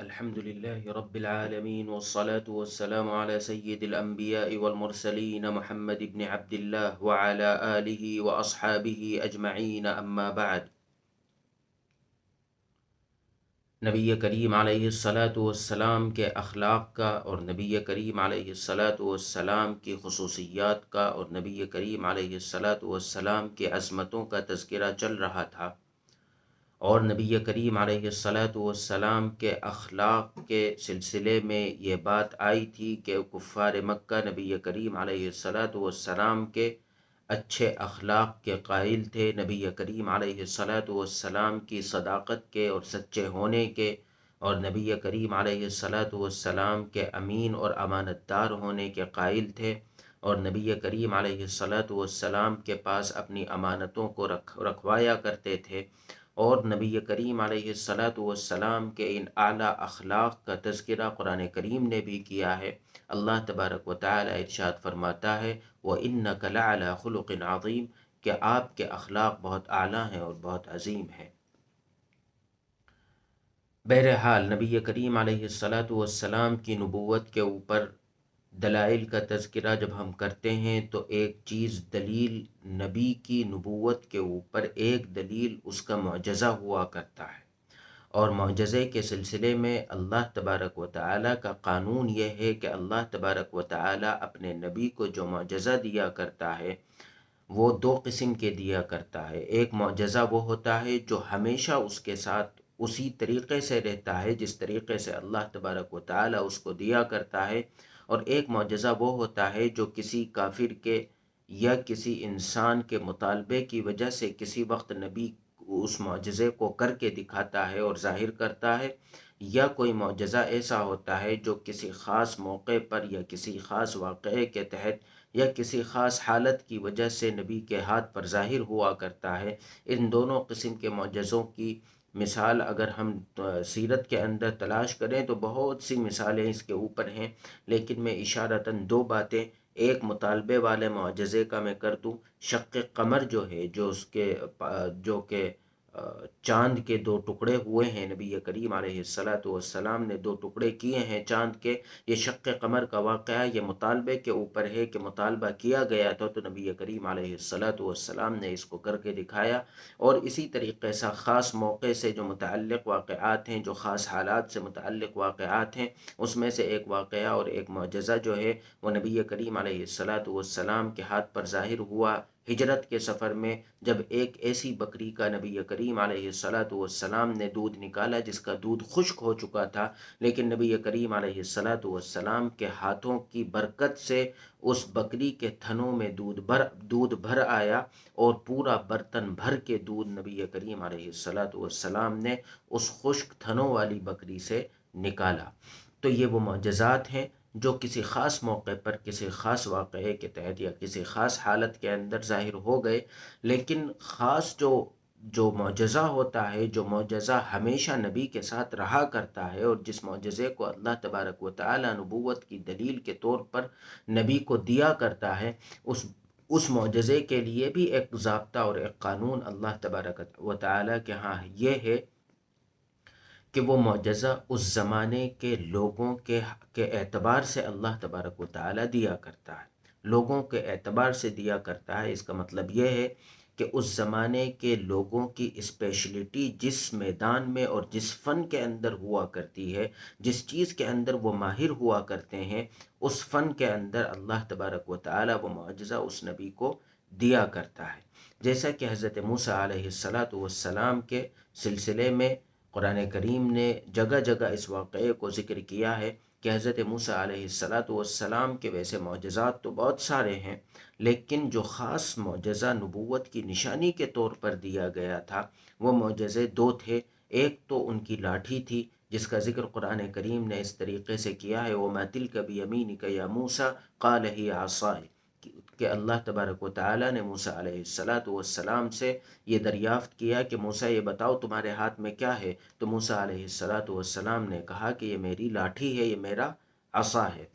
الحمد لله رب العالمين والصلاة والسلام على سيد الأنبياء والمرسلين محمد بن عبد الله وعلى آله وأصحابه أجمعين أما بعد. نبی کریم علیہ الصلاۃ والسلام کے اخلاق کا اور نبی کریم علیہ الصلاۃ والسلام کی خصوصیات کا اور نبی کریم علیہ الصلاۃ والسلام کی عظمتوں کا تذکرہ چل رہا تھا، اور نبی کریم علیہ الصلاۃ والسلام کے اخلاق کے سلسلے میں یہ بات آئی تھی کہ کفار مکہ نبی کریم علیہ الصلاۃ والسلام کے اچھے اخلاق کے قائل تھے، نبی کریم علیہ الصلاۃ والسلام کی صداقت کے اور سچے ہونے کے، اور نبی کریم علیہ الصلاۃ والسلام کے امین اور امانت دار ہونے کے قائل تھے، اور نبی کریم علیہ الصلاۃ والسلام کے پاس اپنی امانتوں کو رکھوایا کرتے تھے، اور نبی کریم علیہ الصلاۃ والسلام کے ان اعلیٰ اخلاق کا تذکرہ قرآن کریم نے بھی کیا ہے۔ اللہ تبارک و تعالی ارشاد فرماتا ہے وَإِنَّكَ لَعَلَىٰ خُلُقٍ عَظِيمٍ، کہ آپ کے اخلاق بہت اعلیٰ ہیں اور بہت عظیم ہیں۔ بہرحال نبی کریم علیہ الصلاۃ والسلام کی نبوت کے اوپر دلائل کا تذکرہ جب ہم کرتے ہیں تو ایک چیز دلیل نبی کی نبوت کے اوپر، ایک دلیل اس کا معجزہ ہوا کرتا ہے، اور معجزے کے سلسلے میں اللہ تبارک و تعالیٰ کا قانون یہ ہے کہ اللہ تبارک و تعالیٰ اپنے نبی کو جو معجزہ دیا کرتا ہے وہ دو قسم کے دیا کرتا ہے۔ ایک معجزہ وہ ہوتا ہے جو ہمیشہ اس کے ساتھ اسی طریقے سے رہتا ہے جس طریقے سے اللہ تبارک و تعالیٰ اس کو دیا کرتا ہے، اور ایک معجزہ وہ ہوتا ہے جو کسی کافر کے یا کسی انسان کے مطالبے کی وجہ سے کسی وقت نبی اس معجزے کو کر کے دکھاتا ہے اور ظاہر کرتا ہے، یا کوئی معجزہ ایسا ہوتا ہے جو کسی خاص موقع پر یا کسی خاص واقعے کے تحت یا کسی خاص حالت کی وجہ سے نبی کے ہاتھ پر ظاہر ہوا کرتا ہے۔ ان دونوں قسم کے معجزوں کی مثال اگر ہم سیرت کے اندر تلاش کریں تو بہت سی مثالیں اس کے اوپر ہیں، لیکن میں اشارتاً دو باتیں ایک مطالبے والے معجزے کا میں کر دوں۔ شق قمر جو ہے، جو کہ چاند کے دو ٹکڑے ہوئے ہیں، نبی کریم علیہ الصلاۃ والسلام نے دو ٹکڑے کیے ہیں چاند کے، یہ شق قمر کا واقعہ یہ مطالبے کے اوپر ہے کہ مطالبہ کیا گیا تھا تو نبی کریم علیہ الصلاۃ والسلام نے اس کو کر کے دکھایا، اور اسی طریقے سے خاص موقع سے جو متعلق واقعات ہیں، جو خاص حالات سے متعلق واقعات ہیں، اس میں سے ایک واقعہ اور ایک معجزہ جو ہے وہ نبی کریم علیہ الصلاۃ والسلام کے ہاتھ پر ظاہر ہوا ہجرت کے سفر میں، جب ایک ایسی بکری کا نبی کریم علیہ الصلاۃ والسلام نے دودھ نکالا جس کا دودھ خشک ہو چکا تھا، لیکن نبی کریم علیہ الصلاۃ والسلام کے ہاتھوں کی برکت سے اس بکری کے تھنوں میں دودھ بھر آیا، اور پورا برتن بھر کے دودھ نبی کریم علیہ الصلاۃ والسلام نے اس خشک تھنوں والی بکری سے نکالا۔ تو یہ وہ معجزات ہیں جو کسی خاص موقع پر کسی خاص واقعے کے تحت یا کسی خاص حالت کے اندر ظاہر ہو گئے، لیکن خاص جو معجزہ ہوتا ہے، جو معجزہ ہمیشہ نبی کے ساتھ رہا کرتا ہے، اور جس معجزے کو اللہ تبارک و تعالی نبوت کی دلیل کے طور پر نبی کو دیا کرتا ہے، اس معجزے کے لیے بھی ایک ضابطہ اور ایک قانون اللہ تبارک و تعالی کے ہاں یہ ہے کہ وہ معجزہ اس زمانے کے لوگوں کے اعتبار سے اللہ تبارک و تعالی دیا کرتا ہے، لوگوں کے اعتبار سے دیا کرتا ہے۔ اس کا مطلب یہ ہے کہ اس زمانے کے لوگوں کی اسپیشلٹی جس میدان میں اور جس فن کے اندر ہوا کرتی ہے، جس چیز کے اندر وہ ماہر ہوا کرتے ہیں، اس فن کے اندر اللہ تبارک و تعالی وہ معجزہ اس نبی کو دیا کرتا ہے۔ جیسا کہ حضرت موسیٰ علیہ الصلاۃ والسلام کے سلسلے میں قرآن کریم نے جگہ جگہ اس واقعے کو ذکر کیا ہے کہ حضرت موسیٰ علیہ الصلاۃ والسلام کے ویسے معجزات تو بہت سارے ہیں، لیکن جو خاص معجزہ نبوت کی نشانی کے طور پر دیا گیا تھا وہ معجزے دو تھے۔ ایک تو ان کی لاٹھی تھی جس کا ذکر قرآن کریم نے اس طریقے سے کیا ہے وَمَا تِلْكَ بِيَمِينِكَ يَا مُوسَىٰ قَالَ هِيَ عَصَايَ، کہ اللہ تبارک و تعالیٰ نے موسیٰ علیہ الصلاۃ والسلام سے یہ دریافت کیا کہ موسیٰ یہ بتاؤ تمہارے ہاتھ میں کیا ہے، تو موسیٰ علیہ الصلاۃ والسلام نے کہا کہ یہ میری لاٹھی ہے، یہ میرا عصا ہے۔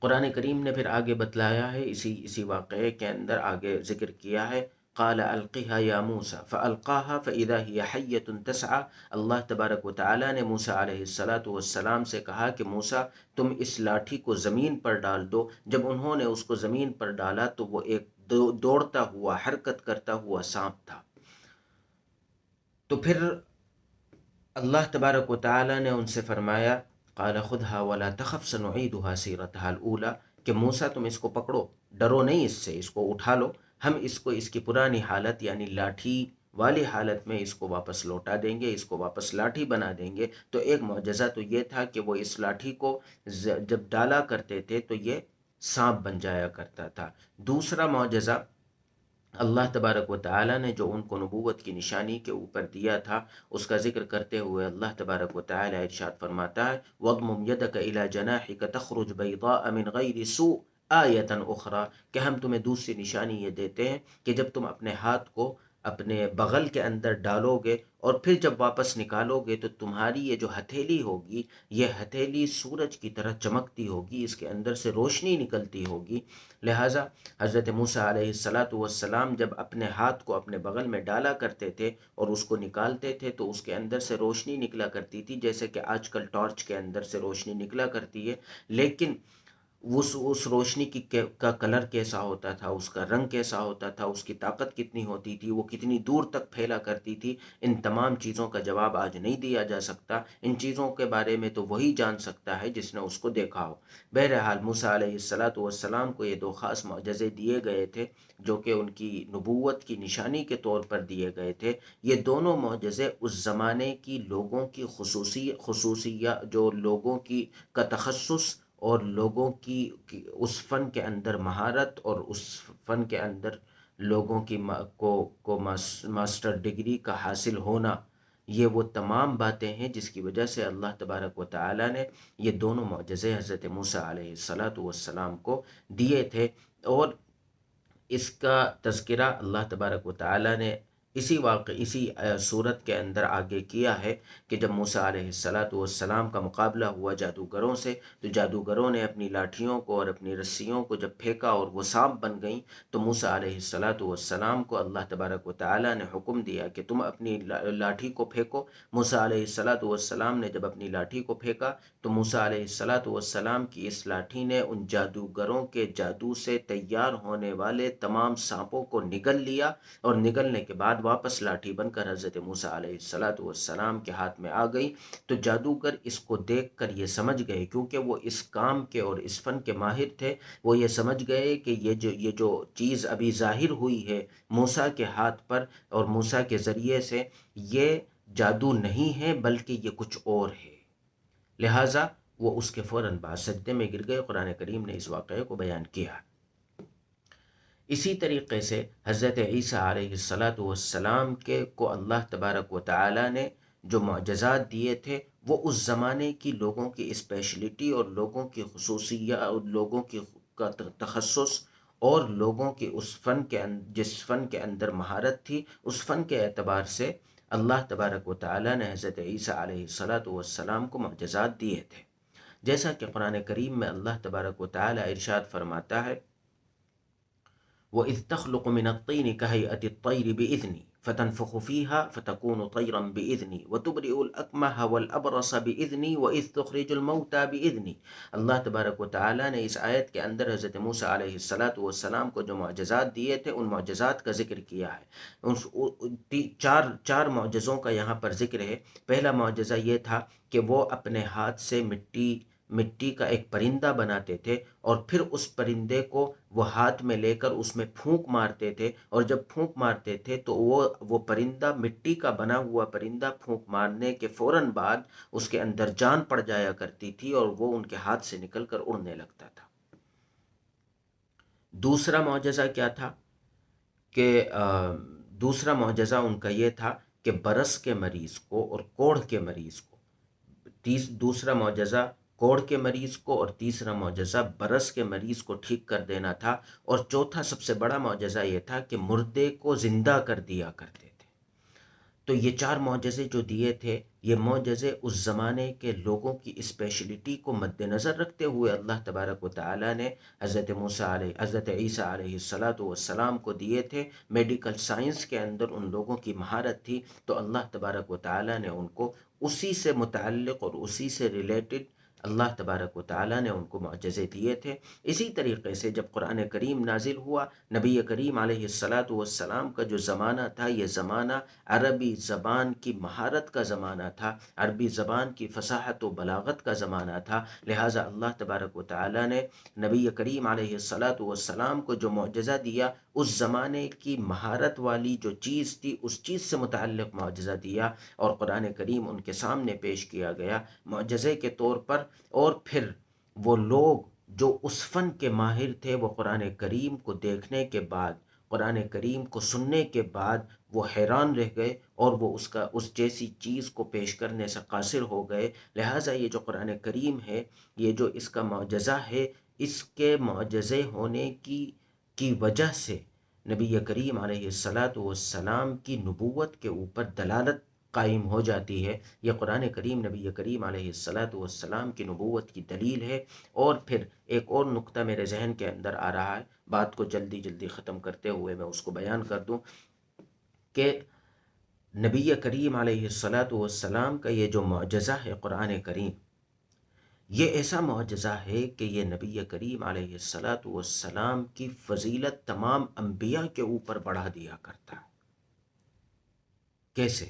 قرآن کریم نے پھر آگے بتلایا ہے، اسی واقعے کے اندر آگے ذکر کیا ہے قال القها یا موسیٰ فالقاها فاذا هي حیۃ تسعى۔ اللہ تبارک و تعالیٰ نے موسیٰ علیہ السلام سے کہا کہ موسیٰ تم اس لاٹھی کو زمین پر ڈال دو۔ جب انہوں نے اس کو زمین پر ڈالا تو وہ ایک دوڑتا ہوا حرکت کرتا ہوا سانپ تھا۔ تو پھر اللہ تبارک و تعالیٰ نے ان سے فرمایا قال خذها ولا تخف سنعيدها سيرتها الاولى، کہ موسیٰ تم اس کو پکڑو، ڈرو نہیں اس سے، اس کو اٹھا لو، ہم اس کو اس کی پرانی حالت یعنی لاٹھی والی حالت میں اس کو واپس لوٹا دیں گے، اس کو واپس لاٹھی بنا دیں گے۔ تو ایک معجزہ تو یہ تھا کہ وہ اس لاٹھی کو جب ڈالا کرتے تھے تو یہ سانپ بن جایا کرتا تھا۔ دوسرا معجزہ اللہ تبارک و تعالیٰ نے جو ان کو نبوت کی نشانی کے اوپر دیا تھا اس کا ذکر کرتے ہوئے اللہ تبارک و تعالیٰ ارشاد فرماتا ہے وَاضْمُمْ يَدَكَ إِلَى جَنَاحِكَ تَخْرُجْ بَيْضَاءَ مِنْ غَيْرِ سُوءٍ آیَةً أُخْرَى، کہ ہم تمہیں دوسری نشانی یہ دیتے ہیں کہ جب تم اپنے ہاتھ کو اپنے بغل کے اندر ڈالو گے اور پھر جب واپس نکالو گے تو تمہاری یہ جو ہتھیلی ہوگی یہ ہتھیلی سورج کی طرح چمکتی ہوگی، اس کے اندر سے روشنی نکلتی ہوگی۔ لہٰذا حضرت موسیٰ علیہ السلام جب اپنے ہاتھ کو اپنے بغل میں ڈالا کرتے تھے اور اس کو نکالتے تھے تو اس کے اندر سے روشنی نکلا کرتی تھی، جیسے کہ آج کل ٹارچ کے اندر سے روشنی نکلا کرتی ہے، لیکن اس روشنی کا کلر کیسا ہوتا تھا، اس کا رنگ کیسا ہوتا تھا، اس کی طاقت کتنی ہوتی تھی، وہ کتنی دور تک پھیلا کرتی تھی، ان تمام چیزوں کا جواب آج نہیں دیا جا سکتا۔ ان چیزوں کے بارے میں تو وہی جان سکتا ہے جس نے اس کو دیکھا ہو۔ بہرحال موسیٰ علیہ السلام کو یہ دو خاص معجزے دیے گئے تھے جو کہ ان کی نبوت کی نشانی کے طور پر دیے گئے تھے۔ یہ دونوں معجزے اس زمانے کی لوگوں کی خصوصیات، جو لوگوں کا تخصص اور لوگوں کی اس فن کے اندر مہارت اور اس فن کے اندر لوگوں کی ماسٹر ڈگری کا حاصل ہونا، یہ وہ تمام باتیں ہیں جس کی وجہ سے اللہ تبارک و تعالیٰ نے یہ دونوں معجزے حضرت موسیٰ علیہ السلام کو دیے تھے۔ اور اس کا تذکرہ اللہ تبارک و تعالیٰ نے اسی صورت کے اندر آگے کیا ہے کہ جب موسیٰ علیہ السلام کا مقابلہ ہوا جادوگروں سے تو جادوگروں نے اپنی لاٹھیوں کو اور اپنی رسیوں کو جب پھینکا اور وہ سانپ بن گئیں تو موسیٰ علیہ السلام کو اللہ تبارک و تعالیٰ نے حکم دیا کہ تم اپنی لاٹھی کو پھینکو۔ موسیٰ علیہ السلام نے جب اپنی لاٹھی کو پھینکا تو موسیٰ علیہ السلام کی اس لاٹھی نے ان جادوگروں کے جادو سے تیار ہونے والے تمام سانپوں کو نگل لیا، اور نگلنے کے بعد واپس لاٹھی بن کر حضرت موسیٰ علیہ السلام کے ہاتھ میں آ گئی۔ تو جادوگر اس کو دیکھ کر یہ سمجھ گئے، کیونکہ وہ اس کام کے اور اس فن کے ماہر تھے، وہ یہ سمجھ گئے کہ یہ جو چیز ابھی ظاہر ہوئی ہے موسیٰ کے ہاتھ پر اور موسیٰ کے ذریعے سے، یہ جادو نہیں ہے بلکہ یہ کچھ اور ہے۔ لہٰذا وہ اس کے فوراً بعد سجدے میں گر گئے۔ قرآن کریم نے اس واقعے کو بیان کیا۔ اسی طریقے سے حضرت عیسیٰ علیہ السلام کو اللہ تبارک و تعالیٰ نے جو معجزات دیے تھے وہ اس زمانے کی لوگوں کی اسپیشلٹی اور لوگوں کی خصوصیات اور لوگوں کی کا تخصص اور لوگوں کی اس فن کے جس فن کے اندر مہارت تھی اس فن کے اعتبار سے اللہ تبارک و تعالیٰ نے حضرت عیسیٰ علیہ السلام کو معجزات دیے تھے۔ جیسا کہ قرآن کریم میں اللہ تبارک و تعالیٰ ارشاد فرماتا ہے وَإِذْ تَخْلُقُ مِنَ الطِّينِ كَهَيْئَةِ الطَّيْرِ بِإِذْنِي فَتَنْفُخُ فِيهَا فَتَكُونُ طَيْرًا بِإِذْنِي وَتُبْرِئُ الْأَكْمَهَ وَالْأَبْرَصَ بِإِذْنِي وَإِذْ تُخْرِجُ الْمَوْتَى بِإِذْنِي۔ اللہ تبارک و تعالیٰ نے اس آیت کے اندر حضرت موسیٰ علیہ السلام کو جو معجزات دیے تھے ان معجزات کا ذکر کیا ہے۔ چار معجزوں کا یہاں پر ذکر ہے۔ پہلا معجزہ یہ تھا کہ وہ اپنے ہاتھ سے مٹی کا ایک پرندہ بناتے تھے اور پھر اس پرندے کو وہ ہاتھ میں لے کر اس میں پھونک مارتے تھے، اور جب پھونک مارتے تھے تو وہ پرندہ مٹی کا بنا ہوا پرندہ پھونک مارنے کے فوراً بعد اس کے اندر جان پڑ جایا کرتی تھی اور وہ ان کے ہاتھ سے نکل کر اڑنے لگتا تھا۔ دوسرا معجزہ کیا تھا کہ دوسرا معجزہ ان کا یہ تھا کہ برس کے مریض کو اور کوڑھ کے مریض کو، دوسرا معجزہ کوڑھ کے مریض کو اور تیسرا معجزہ برس کے مریض کو ٹھیک کر دینا تھا، اور چوتھا سب سے بڑا معجزہ یہ تھا کہ مردے کو زندہ کر دیا کرتے تھے۔ تو یہ چار معجزے جو دیے تھے یہ معجزے اس زمانے کے لوگوں کی اسپیشلٹی کو مد نظر رکھتے ہوئے اللہ تبارک و تعالیٰ نے حضرت عیسیٰ علیہ السلام کو دیے تھے۔ میڈیکل سائنس کے اندر ان لوگوں کی مہارت تھی، تو اللہ تبارک و تعالیٰ نے ان کو اسی سے متعلق اور اسی سے ریلیٹڈ اللہ تبارک و تعالیٰ نے ان کو معجزے دیے تھے۔ اسی طریقے سے جب قرآن کریم نازل ہوا، نبی کریم علیہ السلام کا جو زمانہ تھا، یہ زمانہ عربی زبان کی مہارت کا زمانہ تھا، عربی زبان کی فصاحت و بلاغت کا زمانہ تھا۔ لہٰذا اللہ تبارک و تعالیٰ نے نبی کریم علیہ السلام کو جو معجزہ دیا، اس زمانے کی مہارت والی جو چیز تھی، اس چیز سے متعلق معجزہ دیا، اور قرآن کریم ان کے سامنے پیش کیا گیا معجزے کے طور پر۔ اور پھر وہ لوگ جو اس فن کے ماہر تھے، وہ قرآن کریم کو دیکھنے کے بعد، قرآن کریم کو سننے کے بعد وہ حیران رہ گئے، اور وہ اس جیسی چیز کو پیش کرنے سے قاصر ہو گئے۔ لہٰذا یہ جو قرآن کریم ہے، یہ جو اس کا معجزہ ہے، اس کے معجزے ہونے کی وجہ سے نبی کریم علیہ السلام کی نبوت کے اوپر دلالت قائم ہو جاتی ہے۔ یہ قرآن کریم نبی کریم علیہ السلام کی نبوت کی دلیل ہے۔ اور پھر ایک اور نقطہ میرے ذہن کے اندر آ رہا ہے، بات کو جلدی جلدی ختم کرتے ہوئے میں اس کو بیان کر دوں کہ نبی کریم علیہ السلام کا یہ جو معجزہ ہے قرآن کریم، یہ ایسا معجزہ ہے کہ یہ نبی کریم علیہ السلام کی فضیلت تمام انبیاء کے اوپر بڑھا دیا کرتا ہے۔ کیسے؟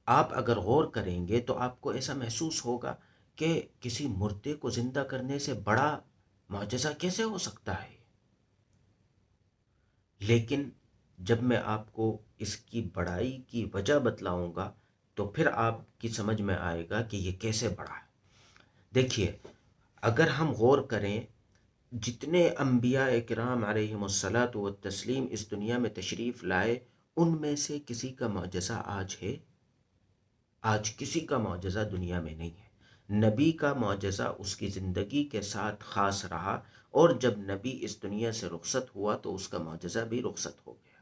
آپ اگر غور کریں گے تو آپ کو ایسا محسوس ہوگا کہ کسی مردے کو زندہ کرنے سے بڑا معجزہ کیسے ہو سکتا ہے؟ لیکن جب میں آپ کو اس کی بڑائی کی وجہ بتلاؤں گا تو پھر آپ کی سمجھ میں آئے گا کہ یہ کیسے بڑا ہے۔ دیکھیے، اگر ہم غور کریں، جتنے انبیاء کرام علیہم الصلاۃ والتسلیم اس دنیا میں تشریف لائے، ان میں سے کسی کا معجزہ آج ہے؟ آج کسی کا معجزہ دنیا میں نہیں ہے۔ نبی کا معجزہ اس کی زندگی کے ساتھ خاص رہا، اور جب نبی اس دنیا سے رخصت ہوا تو اس کا معجزہ بھی رخصت ہو گیا۔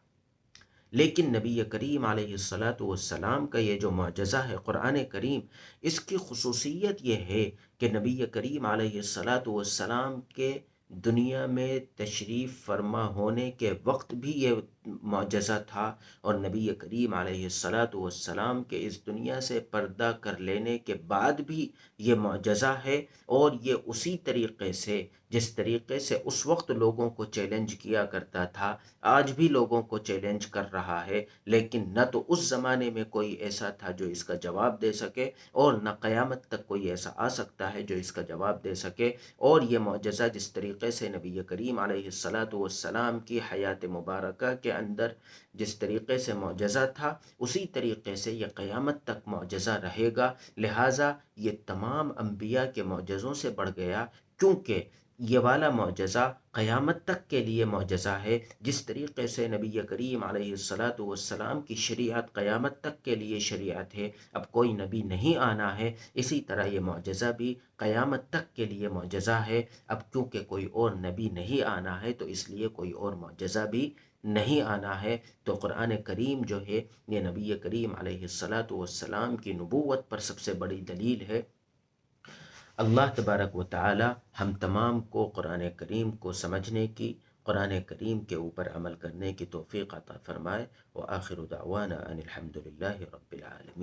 لیکن نبی کریم علیہ السلام کا یہ جو معجزہ ہے قرآن کریم، اس کی خصوصیت یہ ہے کہ نبی کریم علیہ السلام کے دنیا میں تشریف فرما ہونے کے وقت بھی یہ معجزہ تھا، اور نبی کریم علیہ السلام کے اس دنیا سے پردہ کر لینے کے بعد بھی یہ معجزہ ہے۔ اور یہ اسی طریقے سے، جس طریقے سے اس وقت لوگوں کو چیلنج کیا کرتا تھا، آج بھی لوگوں کو چیلنج کر رہا ہے، لیکن نہ تو اس زمانے میں کوئی ایسا تھا جو اس کا جواب دے سکے، اور نہ قیامت تک کوئی ایسا آ سکتا ہے جو اس کا جواب دے سکے۔ اور یہ معجزہ جس طریقے سے نبی کریم علیہ السلام کی حیات مبارکہ کے اندر جس طریقے سے معجزہ تھا، اسی طریقے سے یہ قیامت تک معجزہ رہے گا۔ لہٰذا یہ تمام انبیاء کے معجزوں سے بڑھ گیا، کیونکہ یہ والا معجزہ قیامت تک کے لیے معجزہ ہے۔ جس طریقے سے نبی کریم علیہ السلام کی شریعت قیامت تک کے لیے شریعت ہے، اب کوئی نبی نہیں آنا ہے، اسی طرح یہ معجزہ بھی قیامت تک کے لیے معجزہ ہے۔ اب کیونکہ کوئی اور نبی نہیں آنا ہے تو اس لیے کوئی اور معجزہ بھی نہیں آنا ہے۔ تو قرآن کریم جو ہے، یہ نبی کریم علیہ السلام کی نبوت پر سب سے بڑی دلیل ہے۔ اللہ تبارک و تعالی ہم تمام کو قرآن کریم کو سمجھنے کی، قرآن کریم کے اوپر عمل کرنے کی توفیق عطا فرمائے۔ وآخر دعوانا ان الحمد للہ رب العالمین۔